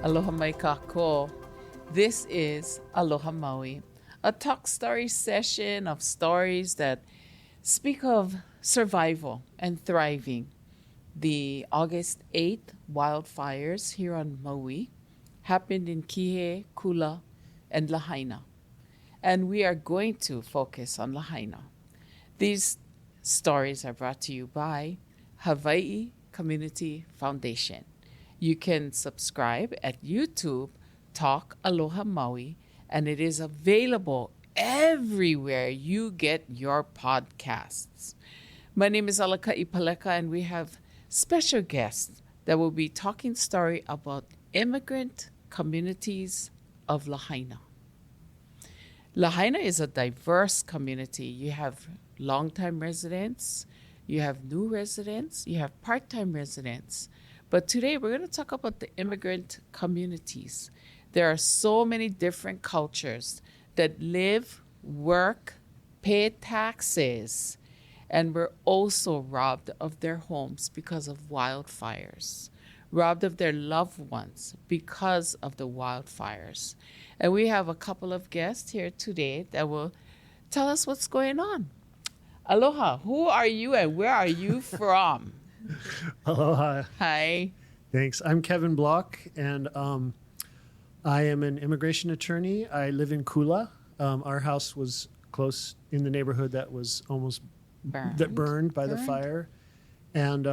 Aloha mai kako. This is Aloha Maui, a talk story session of stories that speak of survival and thriving. The August 8th wildfires here on Maui happened in Kihei, Kula, and Lahaina. And we are going to focus on Lahaina. These stories are brought to you by Hawaii Community Foundation. You can subscribe at YouTube, Talk Aloha Maui, and it is available everywhere you get your podcasts. My name is Alaka Ipaleka, and we have special guests that will be talking story about immigrant communities of Lahaina. Lahaina is a diverse community. You have longtime residents, you have new residents, you have part-time residents. But today we're going to talk about the immigrant communities. There are so many different cultures that live, work, pay taxes, and were also robbed of their homes because of wildfires, robbed of their loved ones because of the wildfires. And we have a couple of guests here today that will tell us what's going on. Aloha, who are you and where are you from? Aloha. Hi. Thanks. I'm Kevin Block, and I am an immigration attorney. I live in Kula. Our house was close in the neighborhood that was almost burned by the fire. And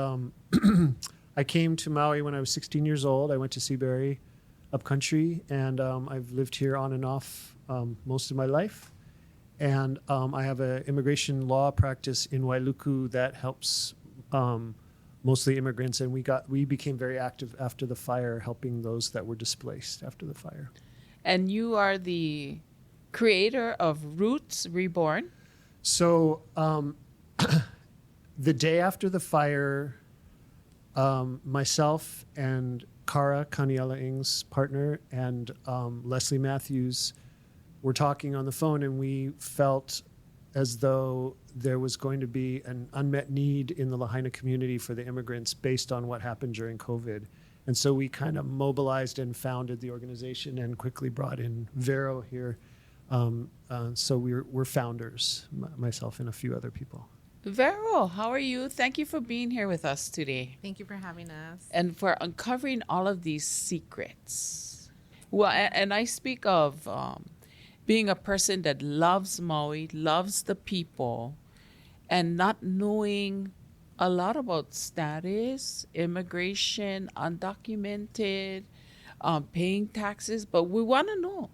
I came to Maui when I was 16 years old. I went to Seabury upcountry, and I've lived here on and off most of my life. And I have an immigration law practice in Wailuku that helps mostly immigrants, and we became very active after the fire, helping those that were displaced after the fire. And you are the creator of Roots Reborn. So the day after the fire, myself and Kara, Kaniela Ng's partner, and Leslie Matthews were talking on the phone, and we felt as though there was going to be an unmet need in the Lahaina community for the immigrants based on what happened during COVID. And so we kind of mobilized and founded the organization and quickly brought in Vero here. So we're founders, myself and a few other people. Vero, how are you? Thank you for being here with us today. Thank you for having us. And for uncovering all of these secrets. Well, and I speak of being a person that loves Maui, loves the people, and not knowing a lot about status, immigration, undocumented, paying taxes. But we want to know,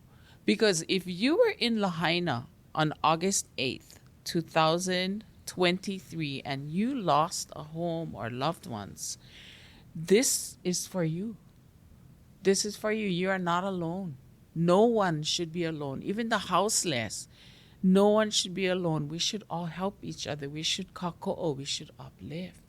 because if you were in Lahaina on August 8th, 2023, and you lost a home or loved ones, this is for you. This is for you. You are not alone. No one should be alone. Even the houseless. No one should be alone. We should all help each other. We should kako'o. We should uplift.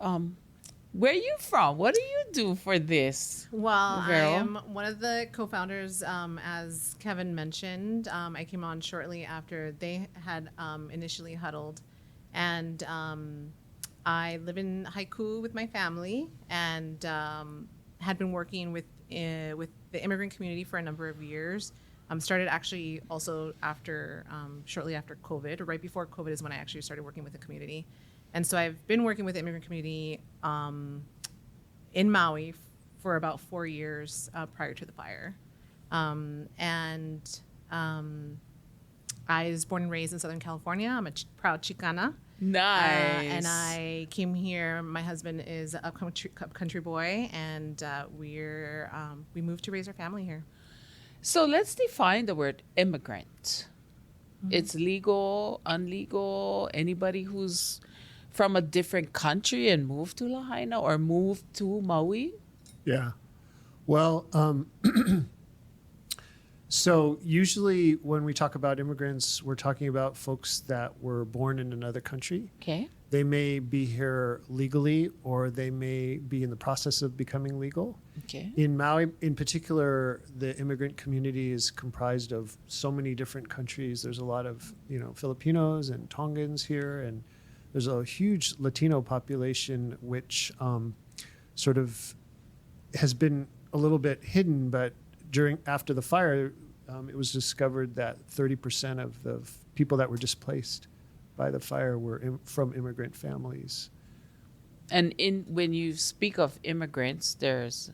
Where are you from? What do you do for this? Well, Vero? I am one of the co-founders. As Kevin mentioned, I came on shortly after they had initially huddled. And I live in Haiku with my family, and had been working with the immigrant community for a number of years. Started actually also after, shortly after COVID, or right before COVID is when I actually started working with the community. And so I've been working with the immigrant community in Maui for about 4 years prior to the fire. I was born and raised in Southern California. I'm a proud Chicana. Nice. And I came here. My husband is a country boy, and we moved to raise our family here. So let's define the word immigrant. Mm-hmm. It's legal, unlegal, anybody who's from a different country and moved to Lahaina or moved to Maui? Yeah. Well, so usually when we talk about immigrants, we're talking about folks that were born in another country. Okay. They may be here legally, or they may be in the process of becoming legal. Okay. In Maui, in particular, the immigrant community is comprised of so many different countries. There's a lot of, Filipinos and Tongans here, and there's a huge Latino population, which sort of has been a little bit hidden, but after the fire, it was discovered that 30% of the people that were displaced by the fire were from immigrant families. And when you speak of immigrants, there's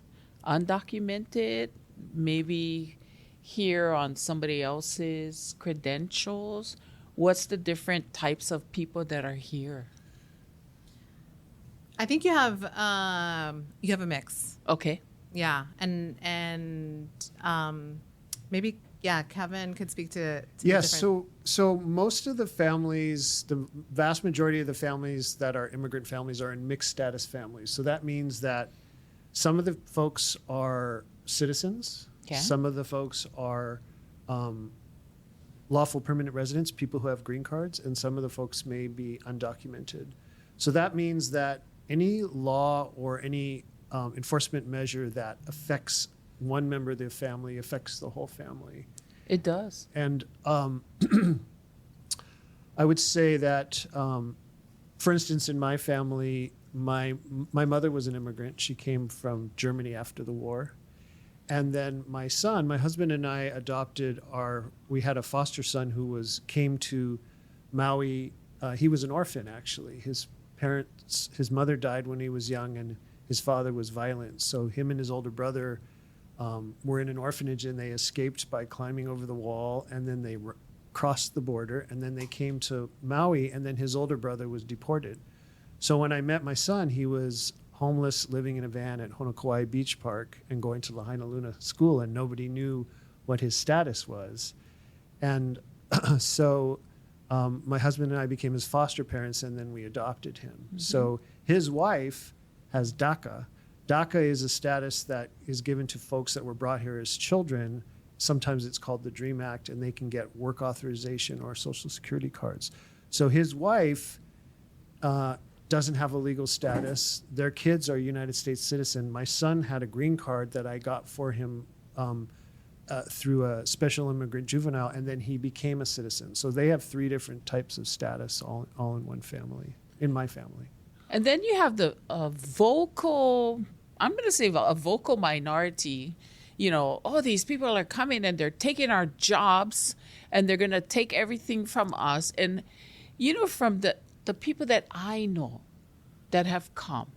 undocumented, maybe here on somebody else's credentials. What's the different types of people that are here? I think you have a mix. Okay. Yeah, and maybe Kevin could speak to Yes. the different... So most of the families, the vast majority of the families that are immigrant families are in mixed status families. So that means that some of the folks are citizens. Okay. Some of the folks are lawful permanent residents, people who have green cards, and some of the folks may be undocumented. So that means that any law or any enforcement measure that affects one member of the family affects the whole family. It does. And I would say that, for instance, in my family, my mother was an immigrant. She came from Germany after the war. And then my husband and I we had a foster son who came to Maui. He was an orphan, actually. His mother died when he was young, and his father was violent. So him and his older brother were in an orphanage, and they escaped by climbing over the wall, and then they crossed the border, and then they came to Maui, and then his older brother was deported. So when I met my son, he was homeless, living in a van at Honokauai Beach Park and going to Lahaina Luna school, and nobody knew what his status was. And so my husband and I became his foster parents, and then we adopted him. Mm-hmm. So his wife has DACA. DACA is a status that is given to folks that were brought here as children. Sometimes it's called the DREAM Act, and they can get work authorization or Social Security cards. So his wife doesn't have a legal status. Their kids are United States citizen. My son had a green card that I got for him through a special immigrant juvenile, and then he became a citizen. So they have 3 different types of status all in one family, in my family. And then you have the vocal, I'm going to say a vocal minority. You know, these people are coming and they're taking our jobs and they're going to take everything from us. And, you know, from the people that I know that have come,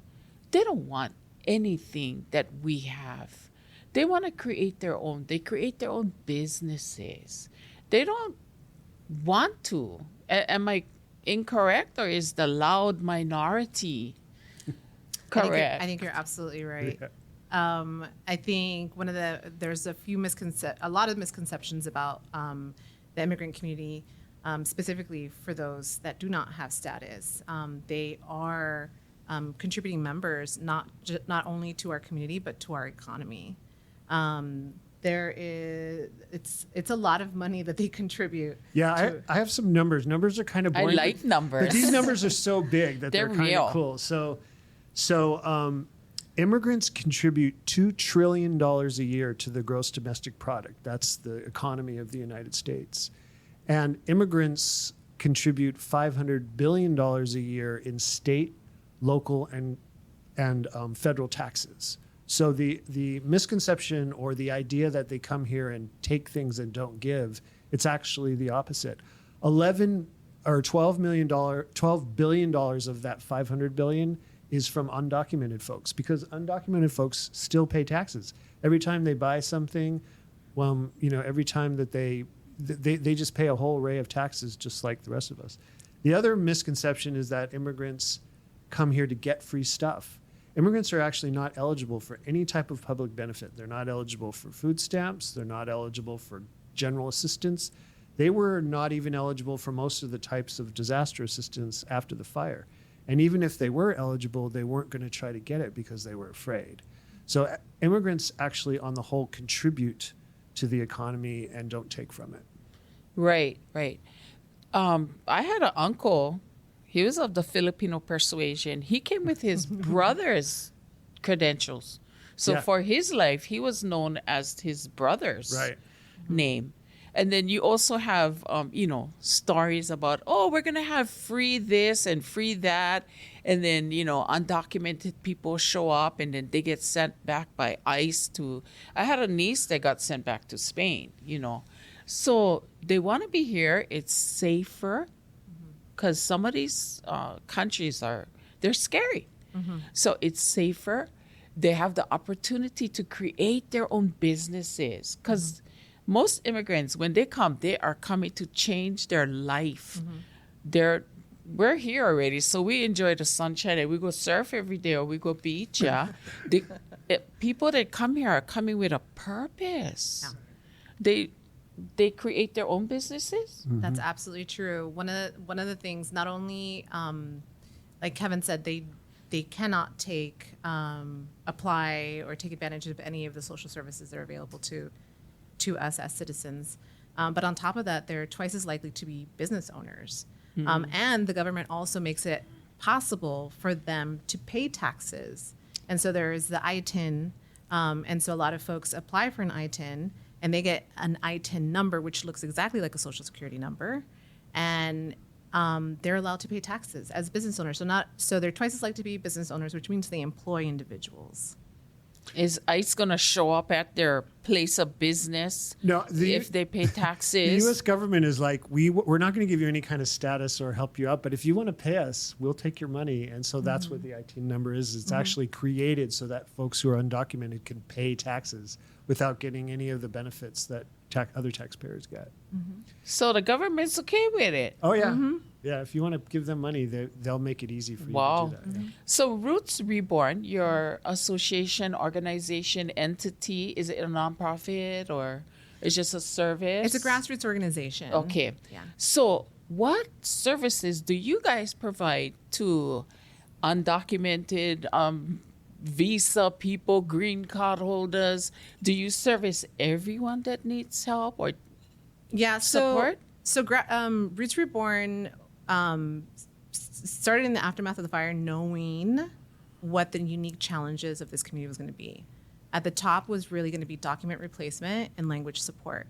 they don't want anything that we have. They want to create their own. They create their own businesses. They don't want to. Am I incorrect, or is the loud minority correct? I think you're absolutely right. Yeah. I think there's a lot of misconceptions about the immigrant community, specifically for those that do not have status. They are contributing members, not only to our community but to our economy. It's a lot of money that they contribute. Yeah, I have some numbers. Numbers are kind of boring. I like numbers. But these numbers are so big that they're kind of cool. So immigrants contribute $2 trillion a year to the gross domestic product. That's the economy of the United States. And immigrants contribute $500 billion a year in state, local, and federal taxes. So the misconception or the idea that they come here and take things and don't give, it's actually the opposite. $12 billion of that $500 billion is from undocumented folks, because undocumented folks still pay taxes every time they buy something. Every time that they just pay a whole array of taxes, just like the rest of us. The other misconception is that immigrants come here to get free stuff. Immigrants are actually not eligible for any type of public benefit. They're not eligible for food stamps. They're not eligible for general assistance. They were not even eligible for most of the types of disaster assistance after the fire. And even if they were eligible, they weren't going to try to get it because they were afraid. So immigrants actually, on the whole, contribute to the economy and don't take from it. Right. I had an uncle. He was of the Filipino persuasion. He came with his brother's credentials. So for his life, he was known as his brother's name. And then you also have, stories about, oh, we're going to have free this and free that. And then, undocumented people show up and then they get sent back by ICE to, I had a niece that got sent back to Spain, So they want to be here. It's safer because some of these countries they're scary. So it's safer. They have the opportunity to create their own businesses because most immigrants, when they come, they are coming to change their life. We're here already, so we enjoy the sunshine and we go surf every day or we go beach. Yeah, people that come here are coming with a purpose. Yeah. They create their own businesses. That's absolutely true. One of the things, not only like Kevin said, they cannot apply or take advantage of any of the social services that are available to us as citizens. But on top of that, they're twice as likely to be business owners. And the government also makes it possible for them to pay taxes. And so there is the ITIN. And so a lot of folks apply for an ITIN and they get an ITIN number, which looks exactly like a social security number. And they're allowed to pay taxes as business owners. So they're twice as likely to be business owners, which means they employ individuals. Is ICE going to show up at their place of business if they pay taxes? The U.S. government is like, we're not going to give you any kind of status or help you out, but if you want to pay us, we'll take your money. And so that's what the ITIN number is. It's actually created so that folks who are undocumented can pay taxes without getting any of the benefits that other taxpayers get. So the government's okay with it. Oh, yeah. Yeah, if you want to give them money, they'll make it easy for you to do that. Yeah. So Roots Reborn, your association, organization, entity, is it a nonprofit or it's just a service? It's a grassroots organization. Okay. Yeah. So what services do you guys provide to undocumented visa people, green card holders? Do you service everyone that needs help or support? So Roots Reborn started in the aftermath of the fire, knowing what the unique challenges of this community was going to be. At the top was really going to be document replacement and language support.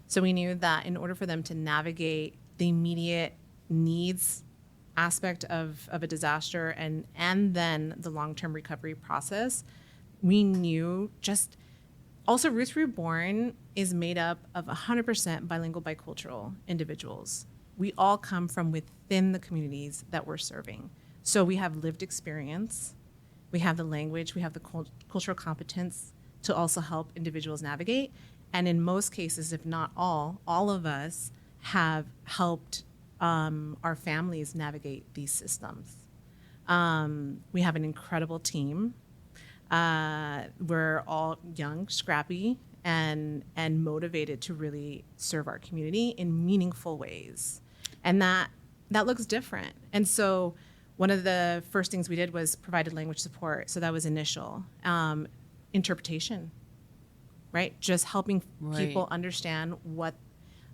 So we knew that in order for them to navigate the immediate needs aspect of a disaster and then the long-term recovery process, we knew also Roots Reborn is made up of 100% bilingual, bicultural individuals. We all come from within the communities that we're serving. So we have lived experience, we have the language, we have the cultural competence to also help individuals navigate. And in most cases, if not all of us have helped our families navigate these systems. We have an incredible team. We're all young, scrappy, and motivated to really serve our community in meaningful ways. And that looks different. And so one of the first things we did was provided language support. So that was initial. Interpretation, right? Just helping people understand what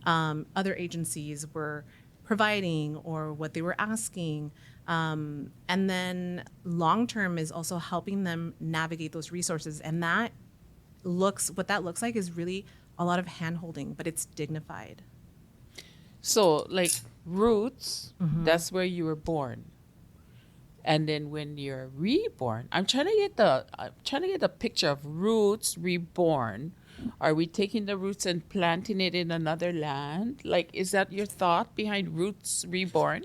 other agencies were providing or what they were asking. And then long-term is also helping them navigate those resources. And what that looks like is really a lot of hand-holding, but it's dignified. So like Roots, that's where you were born. And then when you're reborn, I'm trying to get the picture of Roots Reborn. Are we taking the roots and planting it in another land? Like, is that your thought behind Roots Reborn?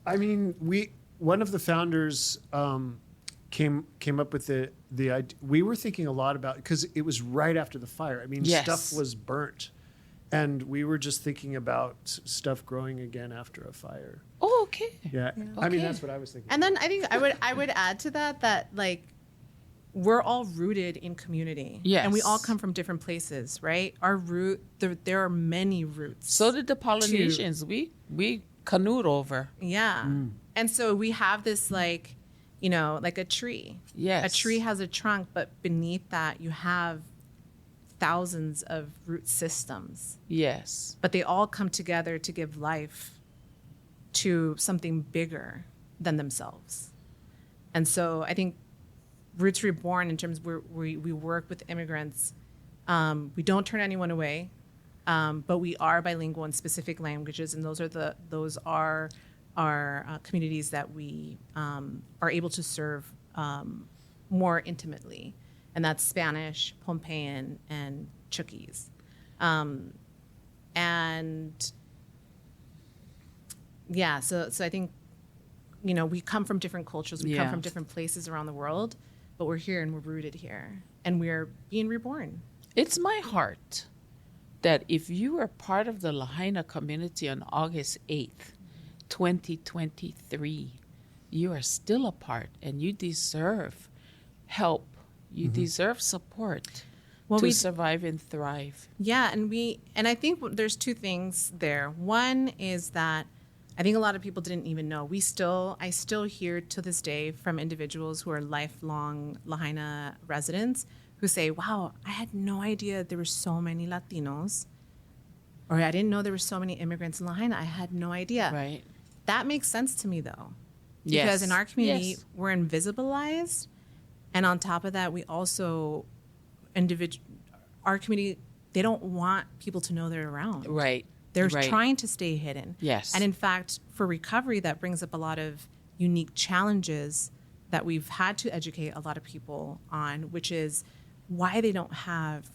I mean, one of the founders came up with the idea. We were thinking a lot about, because it was right after the fire. I mean, stuff was burnt. And we were just thinking about stuff growing again after a fire. Oh, okay. Yeah. Okay. I mean, that's what I was thinking. And then I think I would add to that like we're all rooted in community. Yes. And we all come from different places, right? There are many roots. So did the Polynesians. We canoed over. Yeah. And so we have this like a tree. Yes. A tree has a trunk, but beneath that you have thousands of root systems. Yes. But they all come together to give life to something bigger than themselves. And so I think Roots Reborn, in terms of we work with immigrants, we don't turn anyone away. But we are bilingual in specific languages, and those are our communities that we are able to serve more intimately, and that's Spanish, Pohnpeian, and Chuukese. And yeah, so I think, we come from different cultures, we come from different places around the world, but we're here and we're rooted here, and we're being reborn. It's my heart that if you are part of the Lahaina community on August 8th, 2023, you are still a part, and you deserve help. You deserve support to survive and thrive. Yeah, and I think there's two things there. One is that I think a lot of people didn't even know. I still hear to this day from individuals who are lifelong Lahaina residents who say, wow, I had no idea there were so many Latinos, or I didn't know there were so many immigrants in Lahaina. I had no idea. Right. That makes sense to me, though. Yes. Because in our community, we're invisibilized. And on top of that, we also, our community, they don't want people to know they're around. Right. They're trying to stay hidden. Yes. And in fact, for recovery, that brings up a lot of unique challenges that we've had to educate a lot of people on, which is why they don't have,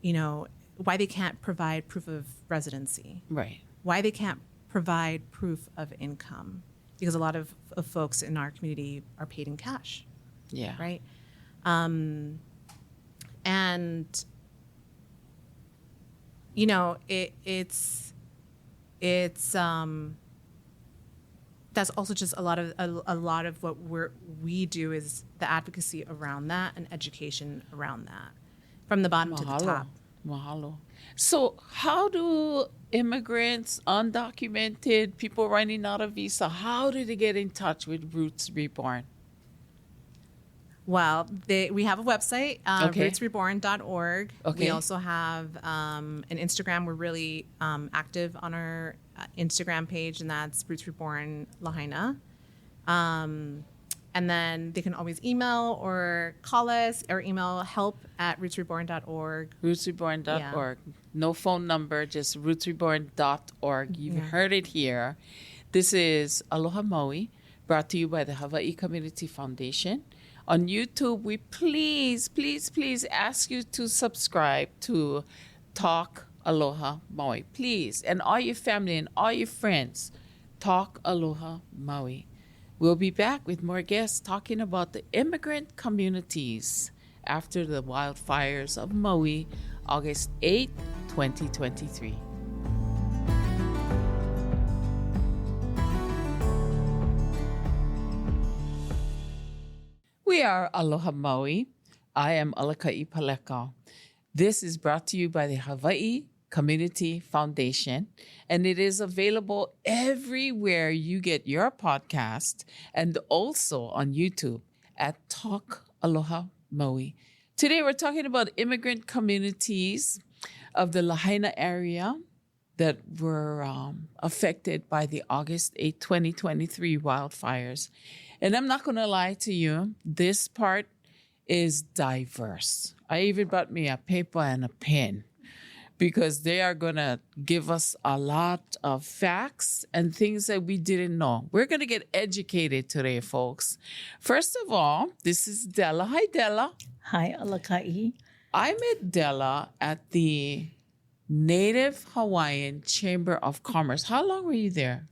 why they can't provide proof of residency. Right. Why they can't provide proof of income. Because a lot of folks in our community are paid in cash. Yeah. Right? And it's that's also just a lot of what we do is the advocacy around that and education around that, from the bottom to the top. Mahalo. So how do immigrants, undocumented, people running out of visa, how do they get in touch with Roots Reborn? Well, we have a website, rootsreborn.org. Okay. We also have an Instagram. We're really active on our Instagram page, and that's Roots Reborn Lahaina. And then they can always email or call us or email help@rootsreborn.org. Rootsreborn.org. Yeah. No phone number, just rootsreborn.org. You've heard it here. This is Aloha Maui, brought to you by the Hawaii Community Foundation. On YouTube, we please ask you to subscribe to Talk Aloha Maui. Please. And all your family and all your friends, Talk Aloha Maui. We'll be back with more guests talking about the immigrant communities after the wildfires of Maui, August 8, 2023. We are Aloha Maui. I am Alaka'i Paleka. This is brought to you by the Hawaii Community Foundation, and it is available everywhere you get your podcast and also on YouTube at Talk Aloha Maui. Today we're talking about immigrant communities of the Lahaina area that were affected by the August 8, 2023 wildfires. And I'm not going to lie to you, this part is diverse. I even brought me a paper and a pen because they are going to give us a lot of facts and things that we didn't know. We're going to get educated today, folks. First of all, this is Della. Hi, Della. Hi, Alaka'i. I met Della at the Native Hawaiian Chamber of Commerce. How long were you there?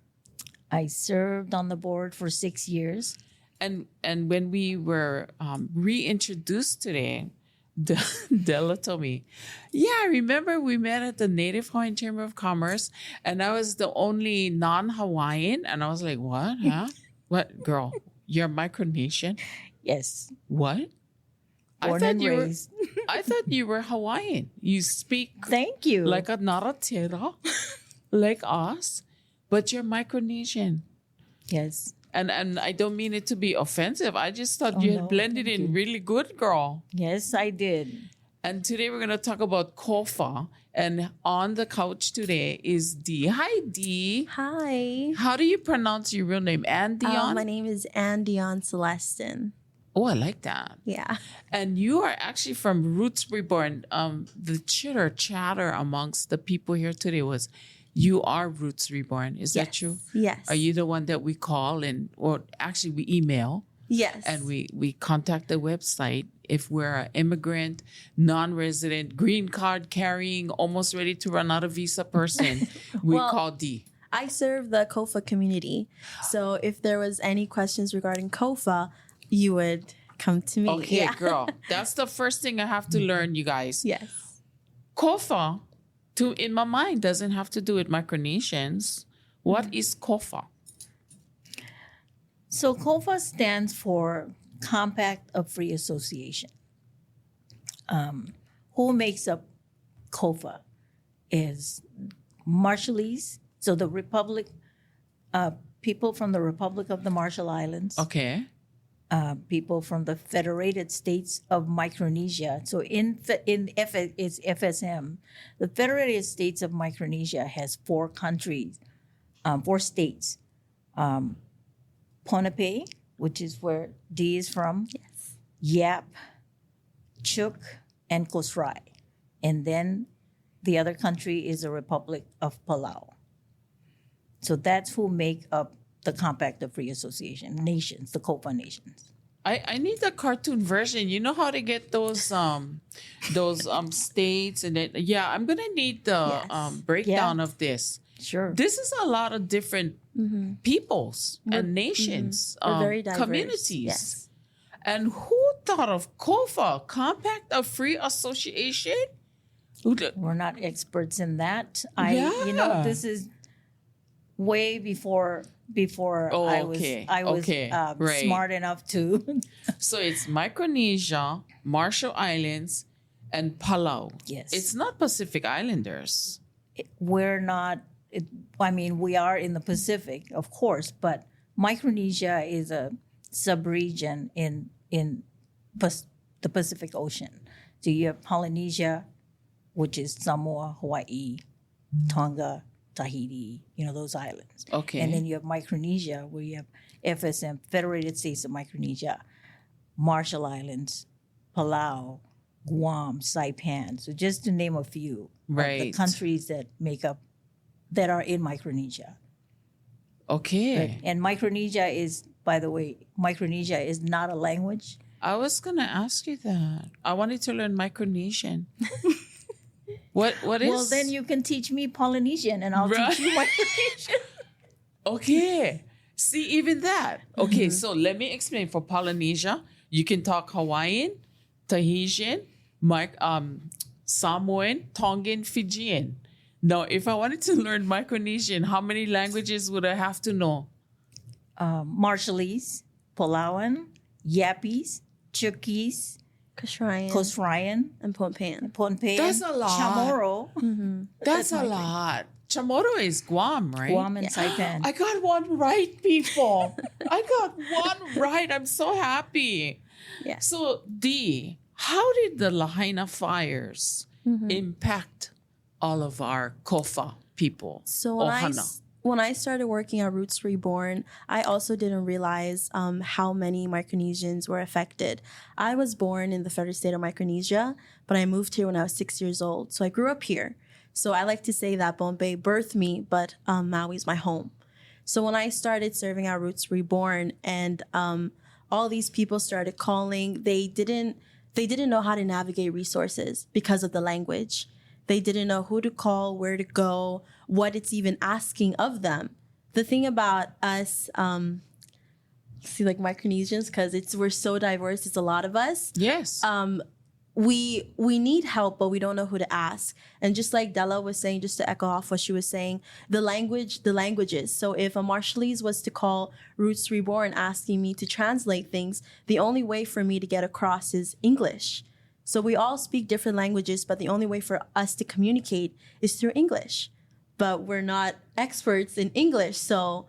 I served on the board for 6 years. And when we were reintroduced today, Della told me, yeah, I remember we met at the Native Hawaiian Chamber of Commerce, and I was the only non-Hawaiian. And I was like, what, huh? What, girl, you're Micronesian? Yes. What? Born and raised. I thought you were Hawaiian. You speak Thank you. like a Naratera, like us, but you're Micronesian. Yes. And I don't mean it to be offensive. I just thought you had blended in really good, girl. Yes, I did. And today we're going to talk about kofa. And on the couch today is Dee. Hi, Dee. Hi. How do you pronounce your real name? AnnDionne? My name is AnnDionne Selestin. Oh, I like that. Yeah. And you are actually from Roots Reborn. The chatter amongst the people here today was, you are Roots Reborn. Is that true? Yes. Are you the one that we call or actually we email? Yes. And we contact the website if we're an immigrant, non-resident, green card carrying, almost ready to run out of visa person. We call D. I serve the COFA community. So if there was any questions regarding COFA, you would come to me. Okay, girl. That's the first thing I have to learn, you guys. Yes. COFA, in my mind, doesn't have to do with Micronesians. What is COFA? So COFA stands for Compact of Free Association. Who makes up COFA is Marshallese, so the Republic, people from the Republic of the Marshall Islands. Okay. People from the Federated States of Micronesia. So it's FSM. The Federated States of Micronesia has 4 countries, 4 states. Ponape, which is where D is from. Yes. Yap, Chuk, and Kosrae. And then the other country is the Republic of Palau. So that's who make up the Compact of Free Association nations, the COFA nations. I need the cartoon version. You know how to get those states and then I'm gonna need the breakdown of this. Sure. This is a lot of different peoples and nations, We're very diverse. communities. Yes. And who thought of COFA, Compact of Free Association? We're not experts in that. Yeah. This is way before I was right. smart enough to. So it's Micronesia, Marshall Islands, and Palau. Yes. It's not Pacific Islanders. We're not. We are in the Pacific, of course, but Micronesia is a sub-region in the Pacific Ocean. So you have Polynesia, which is Samoa, Hawaii, Tonga, Tahiti, those islands. Okay. And then you have Micronesia, where you have FSM, Federated States of Micronesia, Marshall Islands, Palau, Guam, Saipan. So just to name a few of the countries that are in Micronesia. Okay. Right? And Micronesia is, by the way, Micronesia is not a language. I was going to ask you that. I wanted to learn Micronesian. What is? Well, then you can teach me Polynesian and I'll teach you Micronesian. Okay. See, even that. Okay, so let me explain. For Polynesia, you can talk Hawaiian, Tahitian, Samoan, Tongan, Fijian. Now, if I wanted to learn Micronesian, how many languages would I have to know? Marshallese, Palauan, Yapese, Chukis, Kosraean, and Pohnpeian. That's a lot. Chamorro. That's a lot. Chamorro is Guam, right? Guam and Saipan. I got one right, people. I got one right. I'm so happy. Yeah. So, D, how did the Lahaina fires impact all of our COFA people? So Ohana. when I started working at Roots Reborn, I also didn't realize how many Micronesians were affected. I was born in the federal state of Micronesia, but I moved here when I was 6 years old. So I grew up here. So I like to say that Bombay birthed me, but Maui's my home. So when I started serving at Roots Reborn and all these people started calling, they didn't know how to navigate resources because of the language. They didn't know who to call, where to go, what it's even asking of them. The thing about us, like Micronesians, because we're so diverse, it's a lot of us. Yes. We need help, but we don't know who to ask. And just like Della was saying, just to echo off what she was saying, the languages. So if a Marshallese was to call Roots Reborn asking me to translate things, the only way for me to get across is English. So we all speak different languages, but the only way for us to communicate is through English. But we're not experts in English, so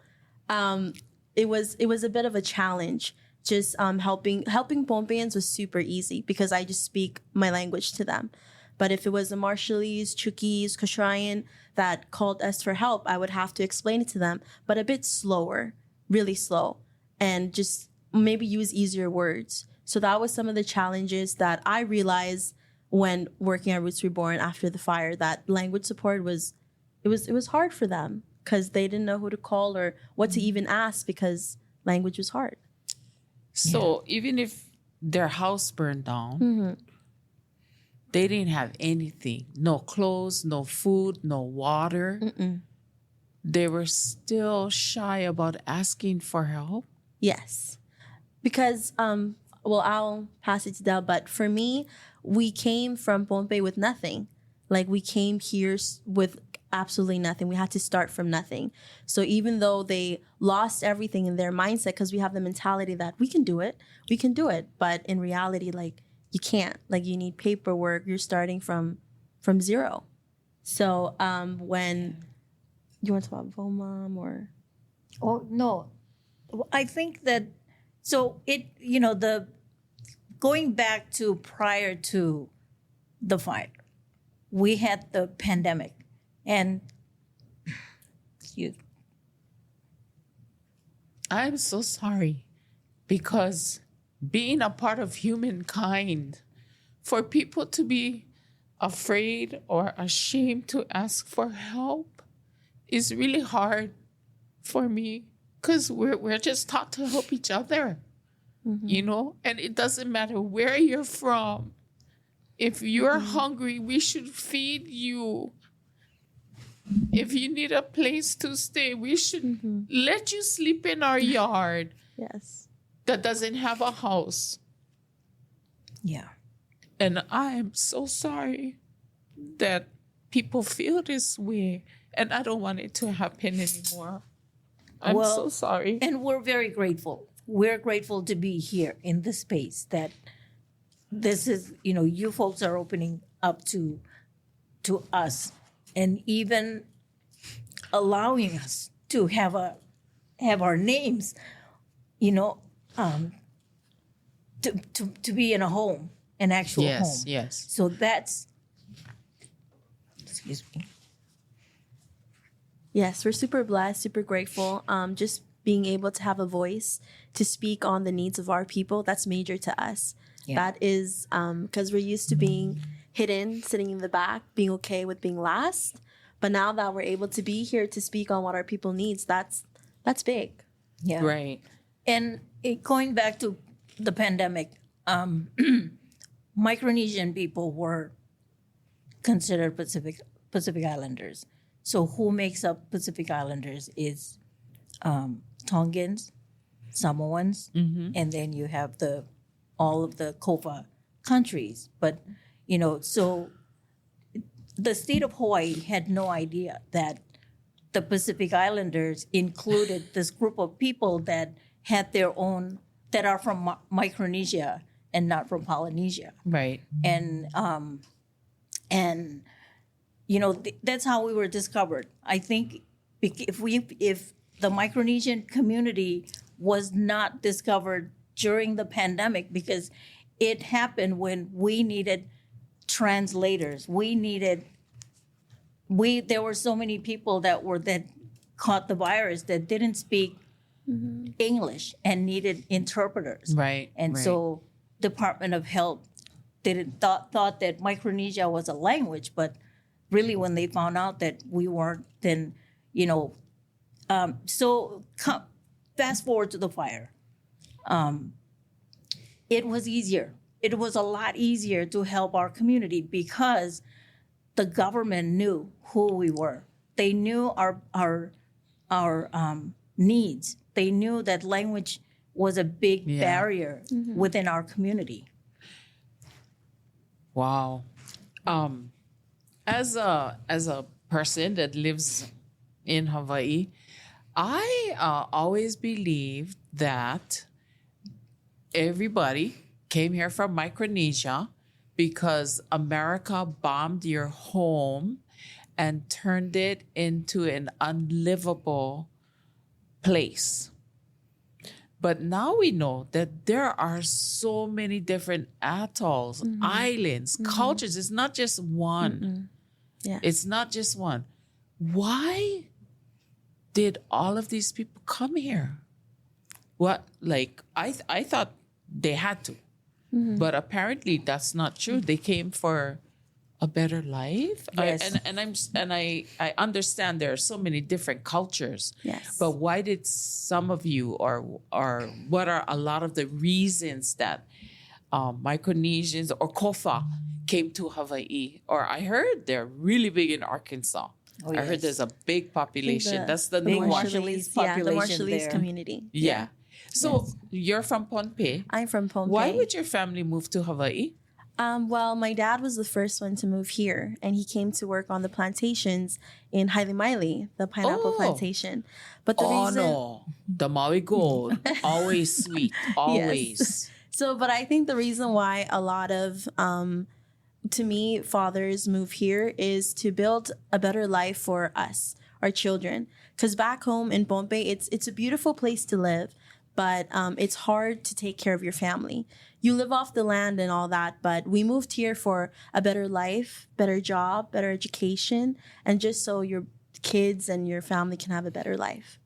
it was a bit of a challenge. Just helping Pohnpeians was super easy because I just speak my language to them. But if it was the Marshallese, Chukis, Kosraean that called us for help, I would have to explain it to them, but a bit slower, really slow, and just maybe use easier words. So that was some of the challenges that I realized when working at Roots Reborn after the fire, that language support was hard for them because they didn't know who to call or what to even ask because language was hard. So even if their house burned down, they didn't have anything, no clothes, no food, no water. They were still shy about asking for help. Yes. Because, I'll pass it to Del, but for me, we came from Pohnpei with nothing. Like, we came here with absolutely nothing. We had to start from nothing. So even though they lost everything in their mindset, because we have the mentality that we can do it. But in reality, like, you can't. Like, you need paperwork. You're starting from zero. So when you want to talk about VOMOM or? Oh, no. I think that, so the going back to prior to the fire, we had the pandemic. And I'm so sorry because being a part of humankind, for people to be afraid or ashamed to ask for help is really hard for me because we're just taught to help each other, and it doesn't matter where you're from. If you're hungry, we should feed you. If you need a place to stay, we should let you sleep in our yard. Yes. That doesn't have a house. Yeah. And I am so sorry that people feel this way. And I don't want it to happen anymore. I'm so sorry. And we're very grateful. We're grateful to be here in this space that this is, you folks are opening up to us and even allowing us to have our names, to be in a home, an actual home. Yes. So that's, excuse me. Yes, we're super blessed, super grateful. Just being able to have a voice to speak on the needs of our people, that's major to us. Yeah. That is because we're used to being hidden, sitting in the back, being okay with being last. But now that we're able to be here to speak on what our people needs, that's big. Yeah. Right. And going back to the pandemic, Micronesian people were considered Pacific Islanders. So who makes up Pacific Islanders is Tongans, Samoans, and then you have all of the COFA countries. But, so the state of Hawaii had no idea that the Pacific Islanders included this group of people that had their own, that are from Micronesia and not from Polynesia. Right. And that's how we were discovered. I think if the Micronesian community was not discovered during the pandemic, because it happened when we needed translators. There were so many people that caught the virus that didn't speak English and needed interpreters. Right. And so Department of Health thought that Micronesia was a language, but really when they found out that we weren't, then, fast forward to the fire. It was easier. It was a lot easier to help our community because the government knew who we were. They knew our needs. They knew that language was a big barrier within our community. Wow. As a person that lives in Hawaii, I always believed that everybody came here from Micronesia because America bombed your home and turned it into an unlivable place. But now we know that there are so many different atolls, islands, cultures. It's not just one. Yeah. It's not just one. Why did all of these people come here? What, like, I thought they had to. But apparently that's not true. They came for a better life. Yes. I understand there are so many different cultures. Yes. But why did some of you, or what are a lot of the reasons that Micronesians or Kofa came to Hawaii? Or I heard they're really big in Arkansas. Oh, I heard yes. there's a big population. That's the big new one. Marshallese Yeah, the population Marshallese there. community. Yeah. So you're from Pohnpei. I'm from Pohnpei. Why would your family move to Hawaii? Well, my dad was the first one to move here, and he came to work on the plantations in Haile, the pineapple plantation. But the reason, the Maui gold, always sweet, always. but I think the reason why a lot of, to me, fathers move here is to build a better life for us, our children. Because back home in Pohnpei, it's a beautiful place to live, but it's hard to take care of your family. You live off the land and all that, but we moved here for a better life, better job, better education, and just so your kids and your family can have a better life.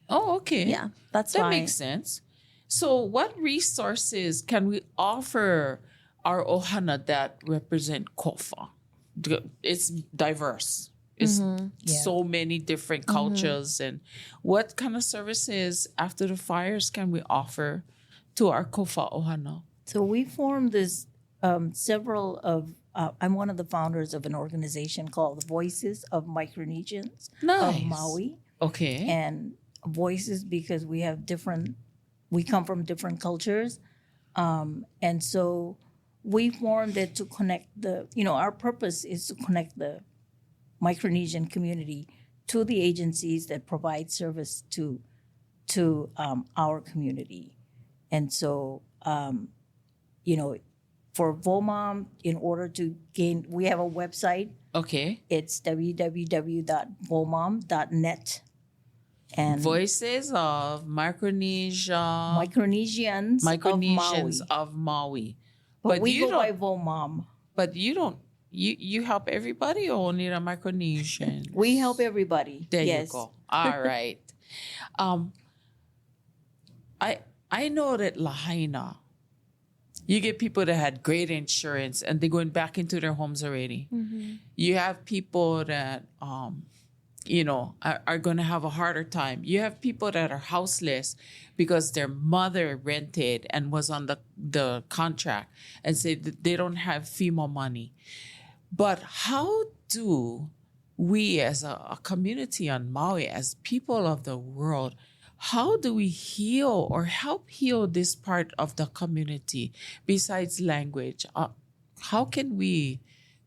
Oh, okay. Yeah, that's that why. makes sense. So what resources can we offer our ohana that represent Kofa? It's diverse. It's so many different cultures. And what kind of services after the fires can we offer to our Kofa ohana? So we formed this several of. I'm one of the founders of an organization called the Voices of Micronesians of Maui. Okay. And voices because we have we come from different cultures, and so we formed it to connect our purpose is to connect the Micronesian community to the agencies that provide service to our community. And so, for VOMOM, in order to gain, we have a website. Okay. It's www.vomom.net. And Voices of Micronesians of Maui. But we you go by don't. VOMOM. But you don't. You help everybody or only the Micronesian? We help everybody. There yes. you go. All right. I know that Lahaina, you get people that had great insurance and they're going back into their homes already. You have people that are going to have a harder time. You have people that are houseless because their mother rented and was on the contract and said that they don't have FEMA money. But how do we as a community on Maui, as people of the world, how do we heal or help heal this part of the community besides language? How can we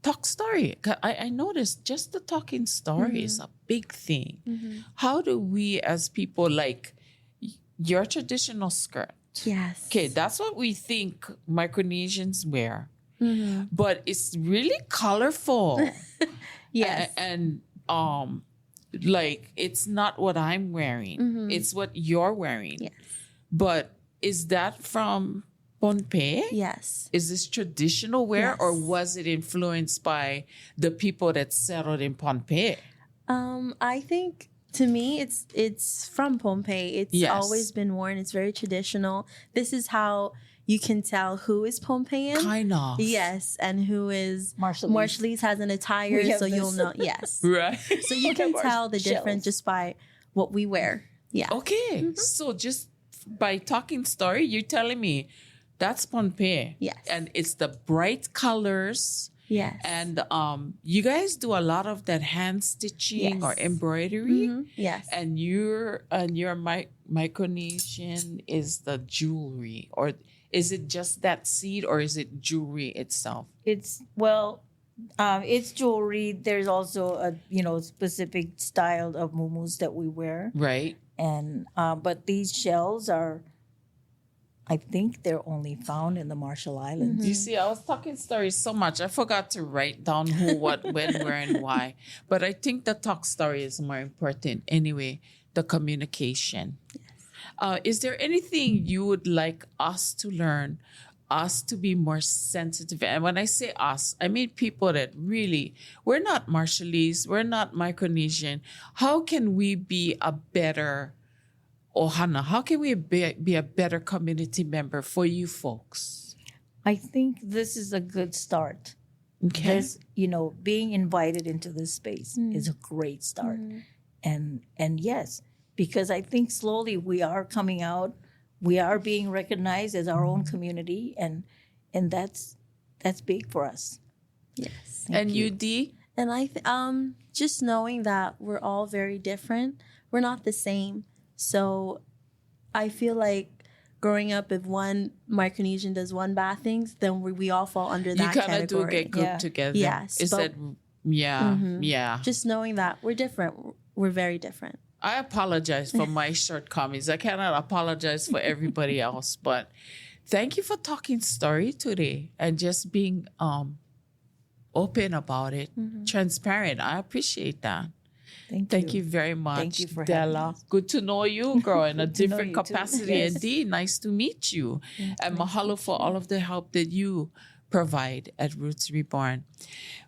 talk story? I noticed just the talking story is a big thing. How do we as people, like your traditional skirt? Yes. Okay, that's what we think Micronesians wear. But it's really colorful. Yes. And like it's not what I'm wearing. It's what you're wearing. Yes. But is that from Pohnpei? Yes. Is this traditional wear or Yes. was it influenced by the people that settled in Pohnpei? I think to me it's from Pohnpei. It's Yes. always been worn. It's very traditional. This is how you can tell who is Pohnpeian. Kind of. Yes, and who is Marshallese. Marshallese has an attire, We have so you'll this. know. Yes. Right. So you can have our tell the difference shells. just by what we wear. Yeah. Okay. So just by talking story, you're telling me that's Pohnpei. Yes. And it's the bright colors. Yes. And you guys do a lot of that hand stitching or Yes. embroidery. Yes. And your Micronesian is the jewelry, or is it just that seed, or is it jewelry itself? It's jewelry. There's also a specific style of muumuus that we wear, Right. and but these shells are, I think they're only found in the Marshall Islands. You see, I was talking stories so much, I forgot to write down who, what, when, where, and why. But I think the talk story is more important anyway, the communication. Is there anything you would like us to learn, us to be more sensitive? And when I say us, I mean people that really, we're not Marshallese, we're not Micronesian. How can we be a better ohana? How can we be a better community member for you folks? I think this is a good start. Okay. This, being invited into this space is a great start. And yes, because I think slowly we are coming out, we are being recognized as our own community, and that's big for us. Yes. And you, Dee? And just knowing that we're all very different, we're not the same. So I feel like growing up, if one Micronesian does one bad things, then we all fall under that You kind of do category. get grouped together. Yes, Is that, yeah. Just knowing that we're different, we're very different. I apologize for my shortcomings. I cannot apologize for everybody else, but thank you for talking story today and just being open about it, transparent. I appreciate that. Thank you very much. Thank you for Della. having us. Good to know you, girl, in a different you too. capacity. Yes. Indeed, nice to meet you. And mahalo for all of the help that you provide at Roots Reborn.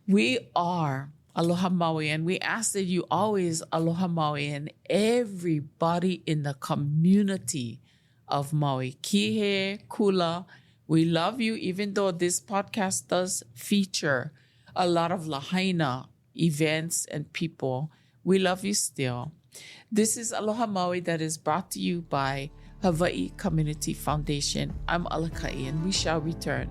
We are Aloha Maui, and we ask that you always Aloha Maui and everybody in the community of Maui. Kihe, Kula, we love you, even though this podcast does feature a lot of Lahaina events and people. We love you still. This is Aloha Maui that is brought to you by Hawaii Community Foundation. I'm Alakai, and we shall return.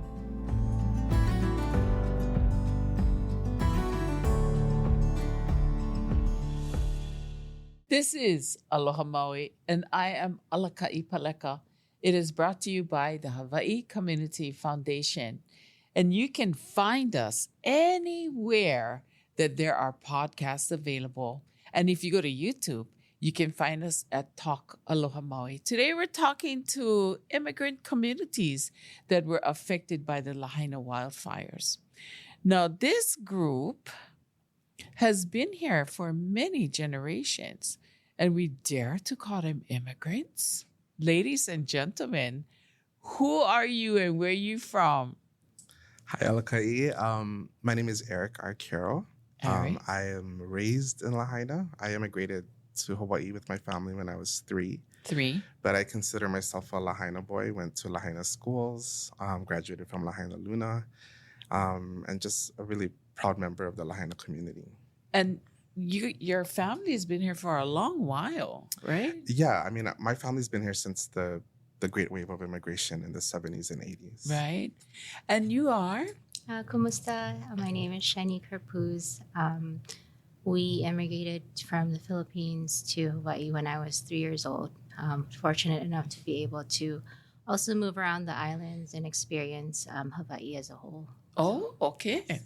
This is Aloha Maui, and I am Alakai Paleka. It is brought to you by the Hawaii Community Foundation. And you can find us anywhere that there are podcasts available. And if you go to YouTube, you can find us at Talk Aloha Maui. Today, we're talking to immigrant communities that were affected by the Lahaina wildfires. Now, this group has been here for many generations, and we dare to call them immigrants. Ladies and gentlemen, who are you and where are you from? Hi, Alakai. My name is Eric Arquero. Eric. I am raised in Lahaina. I immigrated to Hawaii with my family when I was 3. 3. But I consider myself a Lahaina boy. Went to Lahaina schools, graduated from Lahaina Luna, and just a really proud member of the Lahaina community. And your family has been here for a long while, right? Yeah, I mean, my family's been here since the great wave of immigration in the 70s and 80s. Right. And you are? Kumusta? My name is Sieny Corpuz. We immigrated from the Philippines to Hawaii when I was 3 years old. Fortunate enough to be able to also move around the islands and experience Hawaii as a whole. Oh, okay.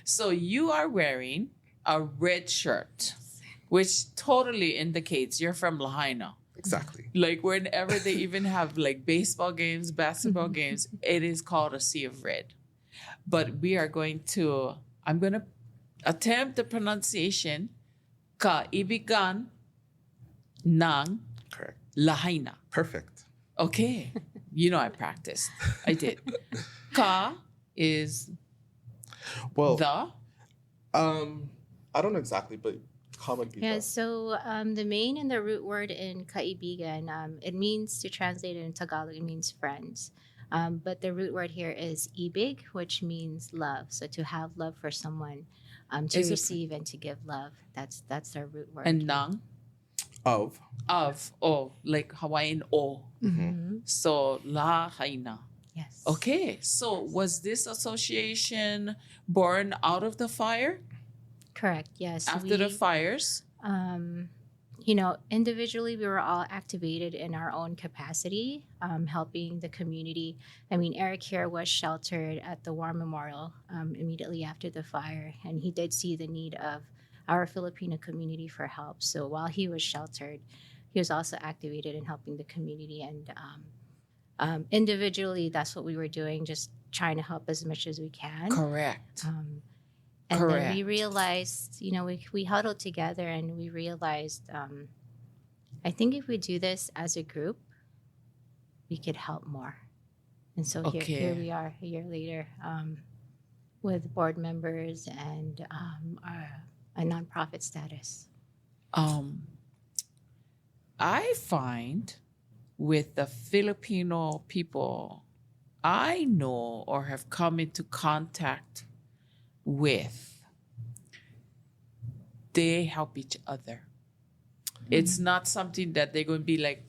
So you are wearing a red shirt, which totally indicates you're from Lahaina. Exactly. Like whenever they even have like baseball games, basketball games, it is called a sea of red. But I'm going to attempt the pronunciation, Kaibigan ng Correct. Lahaina. Perfect. Okay. You know I practiced. I did. Ka is Well, the? I don't know exactly, but common people. Yeah, so the main and the root word in kaibigan, it means, to translate it in Tagalog, it means friends. But the root word here is ibig, which means love. So to have love for someone, to receive and to give love. That's their root word. And nang? Of. Like Hawaiian o. Mm-hmm. So Lahaina. Yes. Okay. So was this association born out of the fire? Correct. Yes. After the fires? Individually, we were all activated in our own capacity, helping the community. I mean, Eric here was sheltered at the War Memorial immediately after the fire, and he did see the need of our Filipino community for help. So while he was sheltered, he was also activated in helping the community. And individually, that's what we were doing, just trying to help as much as we can. Correct. And Correct. then we realized, we huddled together and we realized, I think if we do this as a group, we could help more. And so here we are a year later with board members and a nonprofit status. I find with the Filipino people, I know or have come into contact with, they help each other. It's not something that they're going to be like,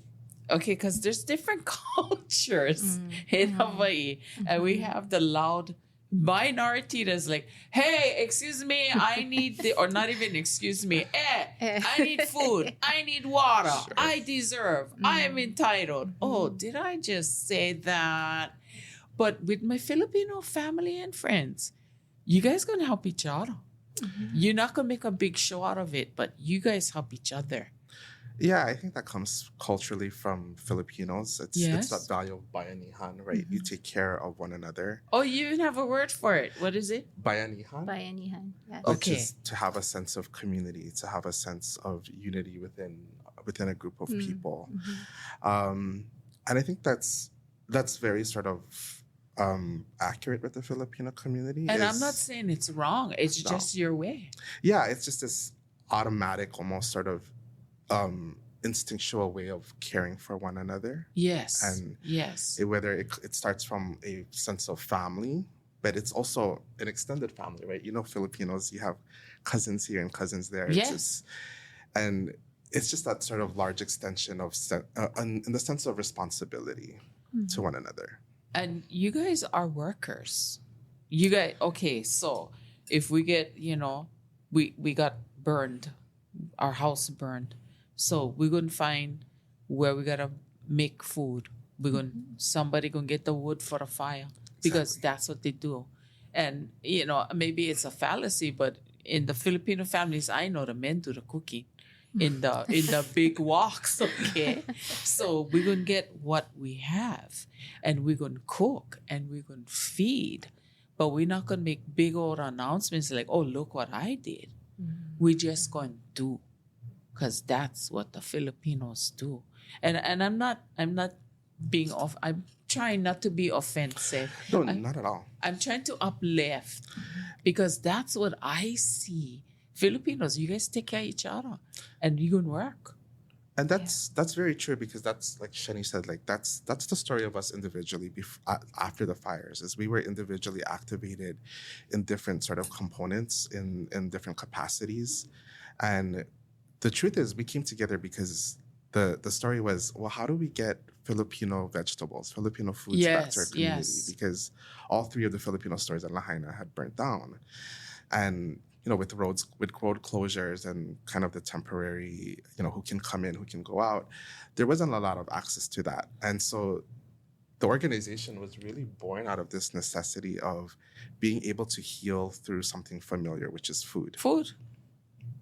okay, because there's different cultures in Hawaii. And we have the loud minority that's like, hey, excuse me, I need or not even excuse me, I need food, I need water, sure. I deserve, I am entitled. Oh, did I just say that? But with my Filipino family and friends, you guys gonna help each other. You're not gonna make a big show out of it, but you guys help each other. Yeah, I think that comes culturally from Filipinos. It's that value of bayanihan, right? You take care of one another. Oh, you even have a word for it. What is it? Bayanihan. Bayanihan, yes. Which is to have a sense of community, to have a sense of unity within a group of people. And I think that's very sort of accurate with the Filipino community. And I'm not saying it's wrong. It's just your way. Yeah, it's just this automatic, almost sort of instinctual way of caring for one another. Yes. And yes. Whether it starts from a sense of family, but it's also an extended family, right? You know, Filipinos, you have cousins here and cousins there. Yes. And it's just that sort of large extension of, in the sense of responsibility to one another. And you guys are workers. You guys, okay, so if we get, we got burned, our house burned. So we're going to find where we got to make food. Somebody going to get the wood for the fire because that's what they do. And, maybe it's a fallacy, but in the Filipino families, I know the men do the cooking in the big walks, okay? So we're going to get what we have and we're going to cook and we're going to feed. But we're not going to make big old announcements like, oh, look what I did. We're just going to do. Because that's what the Filipinos do. And I'm not being off. I'm trying not to be offensive. No, not at all. I'm trying to uplift because that's what I see. Filipinos, you guys take care of each other and you can work. And that's very true because that's like Sieny said, like that's the story of us individually after the fires, is we were individually activated in different sort of components in different capacities. And the truth is we came together because the story was, well, how do we get Filipino vegetables, Filipino foods back to our community? Because all three of the Filipino stores in Lahaina had burnt down. And with road closures and kind of the temporary, who can come in, who can go out, there wasn't a lot of access to that. And so the organization was really born out of this necessity of being able to heal through something familiar, which is food. Food.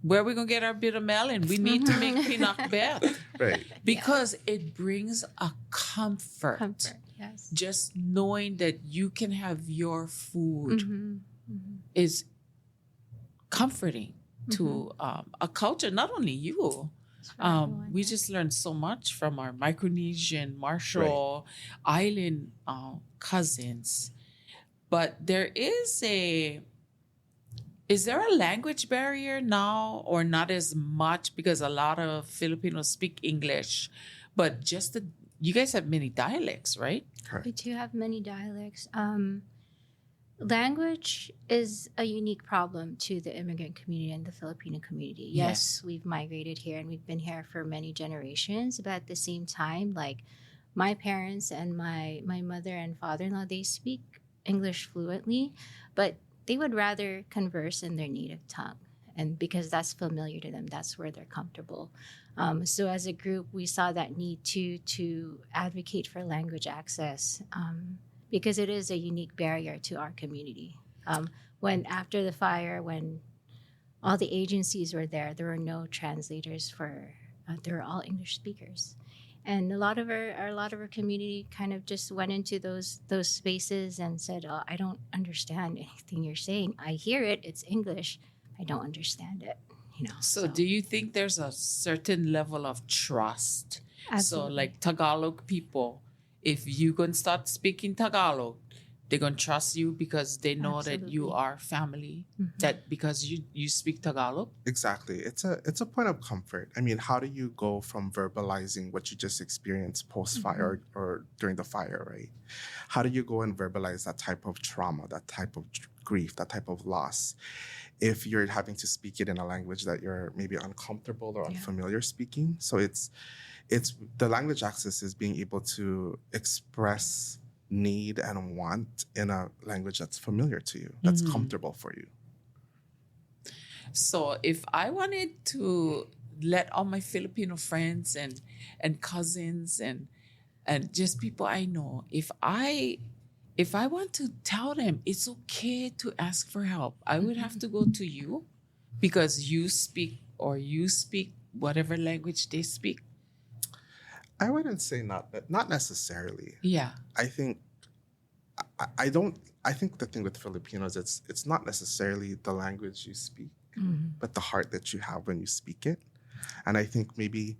Where are we going to get our bitter melon? We need to make pinakbet. Right. Because it brings a comfort. Yes. Just knowing that you can have your food is comforting to a culture, not only you. We just learned so much from our Micronesian, Marshall Island cousins. But is there a language barrier now or not as much because a lot of Filipinos speak English, but you guys have many dialects, right? We do have many dialects. Language is a unique problem to the immigrant community and the Filipino community. Yes, we've migrated here and we've been here for many generations, but at the same time, like my parents and my mother and father-in-law, they speak English fluently, but they would rather converse in their native tongue. And because that's familiar to them, that's where they're comfortable. So as a group, we saw that need to advocate for language access because it is a unique barrier to our community. When after the fire, when all the agencies were there were no translators they were all English speakers. And a lot of our community kind of just went into those spaces and said, oh, I don't understand anything you're saying. I hear it, it's English. I don't understand it. So do you think there's a certain level of trust? Absolutely. So like Tagalog people, if you can start speaking Tagalog, They're going to trust you because they know that you Absolutely. are family, that because you speak Tagalog. Exactly. It's a point of comfort. I mean, how do you go from verbalizing what you just experienced post fire or during the fire, right? How do you go and verbalize that type of trauma, that type of grief, that type of loss, if you're having to speak it in a language that you're maybe uncomfortable or unfamiliar speaking? So it's the language access is being able to express need and want in a language that's familiar to you, that's comfortable for you. So if I wanted to let all my Filipino friends and cousins and just people I know, if I want to tell them it's okay to ask for help, I would have to go to you because you speak whatever language they speak. I wouldn't say not necessarily. Yeah. I think the thing with Filipinos, it's not necessarily the language you speak, but the heart that you have when you speak it. And I think maybe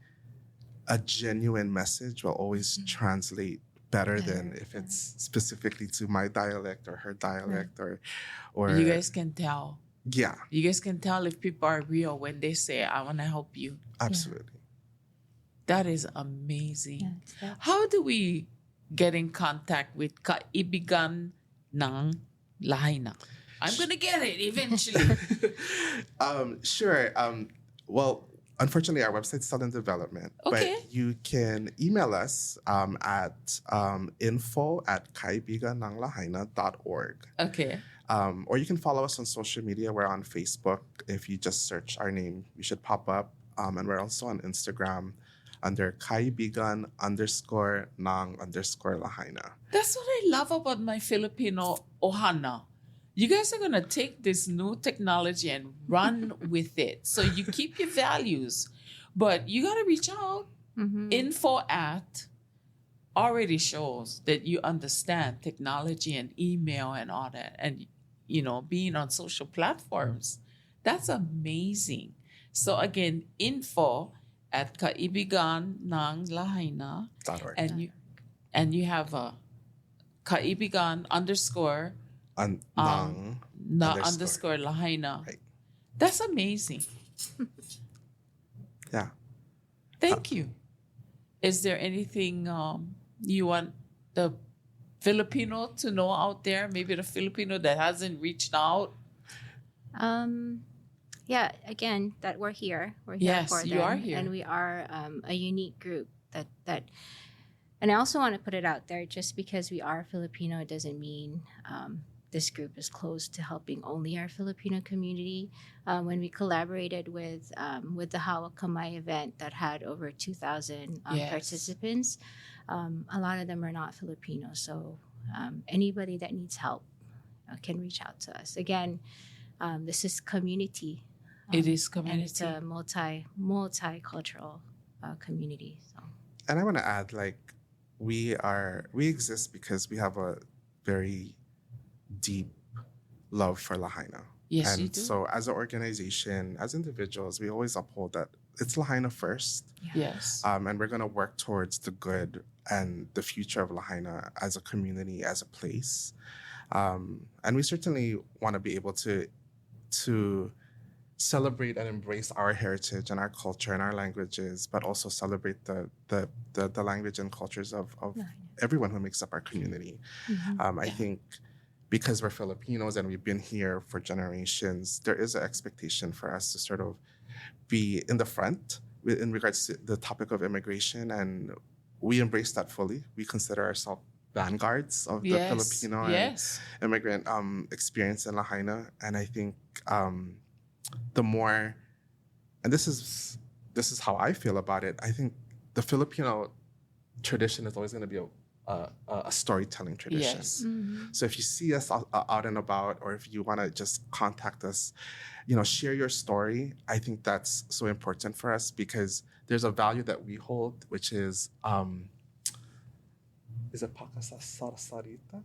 a genuine message will always translate better than if it's specifically to my dialect or her dialect or You guys can tell. Yeah, You guys can tell if people are real when they say, I want to help you. absolutely. That is amazing. Yeah, How do we get in contact with kaibigan ng Lahaina? I'm going to get it eventually. Sure. Well, unfortunately, our website's still in development. Okay. But you can email us at info@kaibigananglahaina.org. Okay. Or you can follow us on social media. We're on Facebook. If you just search our name, we should pop up. And we're also on Instagram under kaibigan_nang_Lahaina. That's what I love about my Filipino ohana. You guys are going to take this new technology and run with it. So you keep your values, but you got to reach out. Info at already shows that you understand technology and email and all that. And, being on social platforms. That's amazing. So again, info at kaibigan_nang_Lahaina.org. And you have a kaibigan_ underscore Lahaina. Right. That's amazing. Yeah. Thank you. Is there anything you want the Filipino to know out there? Maybe the Filipino that hasn't reached out? Yeah, again, that we're here. We're here Yes, for them. you are here. And we are a unique group that and I also want to put it out there, just because we are Filipino, it doesn't mean this group is closed to helping only our Filipino community. When we collaborated with the Hawa Kamai event that had over 2,000 Yes. participants, a lot of them are not Filipino. So anybody that needs help can reach out to us. Again, this is community. It is And it's community. a multicultural community. So And I want to add, we exist because we have a very deep love for Lahaina. Yes, and you do. so as an organization, as individuals, we always uphold that it's Lahaina first. Yes. And we're going to work towards the good and the future of Lahaina as a community, as a place. And we certainly want to be able to celebrate and embrace our heritage and our culture and our languages, but also celebrate the language and cultures of everyone who makes up our community. I think because we're Filipinos and we've been here for generations, there is an expectation for us to sort of be in the front in regards to the topic of immigration, and we embrace that fully. We consider ourselves vanguards of the Filipino and immigrant experience in Lahaina, and I think the more, and this is how I feel about it, I think the Filipino tradition is always going to be a storytelling tradition. Yes. So if you see us out and about, or if you want to just contact us, share your story. I think that's so important for us because there's a value that we hold, which is it pakasasarita?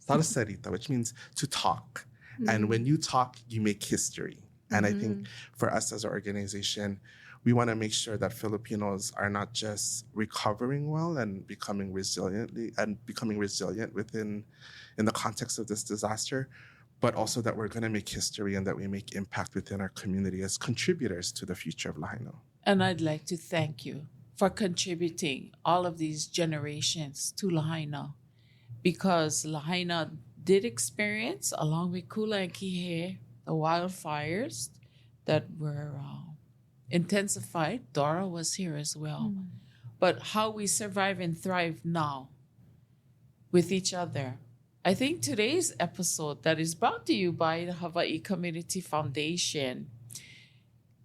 Sarasarita, which means to talk. And when you talk, you make history. And I think for us as an organization, we want to make sure that Filipinos are not just recovering well and becoming resilient within in the context of this disaster, but also that we're going to make history and that we make impact within our community as contributors to the future of Lahaina. And I'd like to thank you for contributing all of these generations to Lahaina, because Lahaina did experience, along with Kula and Kihei, the wildfires that were intensified. Dora was here as well. But how we survive and thrive now with each other. I think today's episode that is brought to you by the Hawaii Community Foundation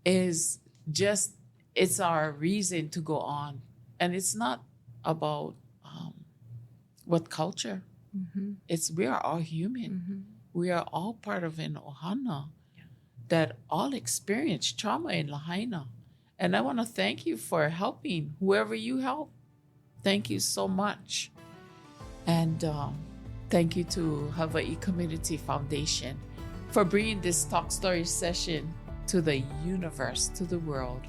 is just, it's our reason to go on. And it's not about what culture. It's, we are all human. We are all part of an ohana that all experience trauma in Lahaina. And I want to thank you for helping whoever you help. Thank you so much. And thank you to Hawaii Community Foundation for bringing this Talk Story session to the universe, to the world.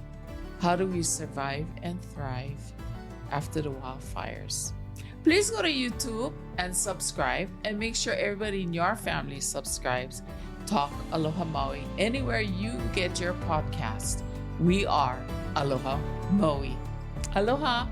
How do we survive and thrive after the wildfires? Please go to YouTube and subscribe, and make sure everybody in your family subscribes. Talk Aloha Maui. Anywhere you get your podcast, we are Aloha Maui. Aloha.